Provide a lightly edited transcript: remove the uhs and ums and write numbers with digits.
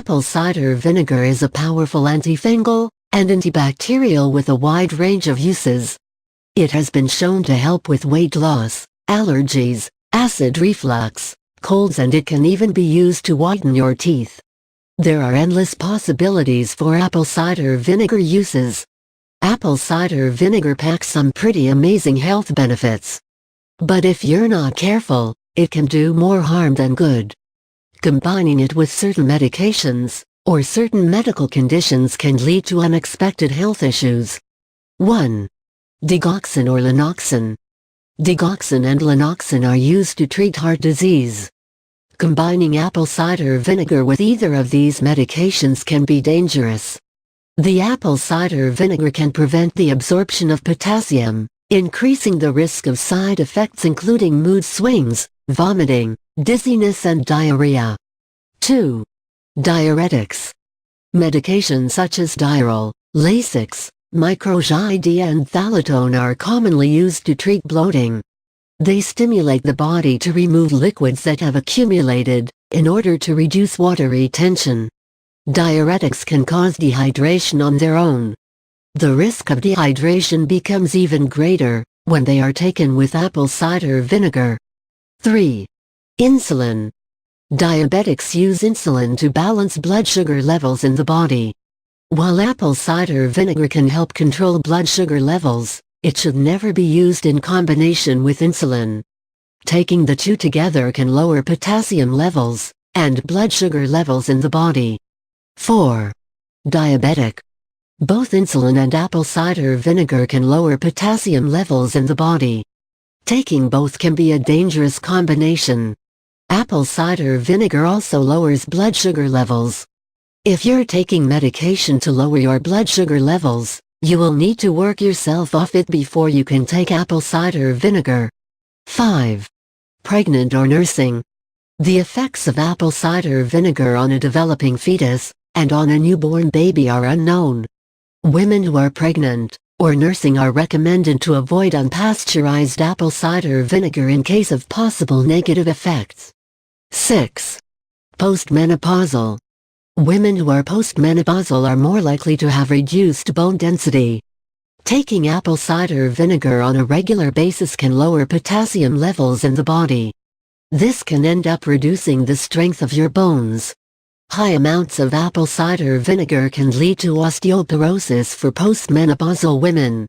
Apple cider vinegar is a powerful antifungal and antibacterial with a wide range of uses. It has been shown to help with weight loss, allergies, acid reflux, colds, and it can even be used to whiten your teeth. There are endless possibilities for apple cider vinegar uses. Apple cider vinegar packs some pretty amazing health benefits. But if you're not careful, it can do more harm than good. Combining it with certain medications, or certain medical conditions can lead to unexpected health issues. 1. Digoxin or Lanoxin. Digoxin and Lanoxin are used to treat heart disease. Combining apple cider vinegar with either of these medications can be dangerous. The apple cider vinegar can prevent the absorption of potassium, increasing the risk of side effects including mood swings, vomiting, dizziness, and diarrhea. 2. Diuretics. Medications such as Diarrhea, Lasix, microgydia, and thalatone are commonly used to treat bloating. They stimulate the body to remove liquids that have accumulated, in order to reduce water retention. Diuretics can cause dehydration on their own. The risk of dehydration becomes even greater when they are taken with apple cider vinegar. 3. Insulin. Diabetics use insulin to balance blood sugar levels in the body. While apple cider vinegar can help control blood sugar levels, it should never be used in combination with insulin. Taking the two together can lower potassium levels and blood sugar levels in the body. 4. Diabetic. Both insulin and apple cider vinegar can lower potassium levels in the body. Taking both can be a dangerous combination. Apple cider vinegar also lowers blood sugar levels. If you're taking medication to lower your blood sugar levels, you will need to work yourself off it before you can take apple cider vinegar. 5. Pregnant or nursing. The effects of apple cider vinegar on a developing fetus and on a newborn baby are unknown. Women who are pregnant or nursing are recommended to avoid unpasteurized apple cider vinegar in case of possible negative effects. 6. Postmenopausal. Women who are postmenopausal are more likely to have reduced bone density. Taking apple cider vinegar on a regular basis can lower potassium levels in the body. This can end up reducing the strength of your bones. High amounts of apple cider vinegar can lead to osteoporosis for postmenopausal women.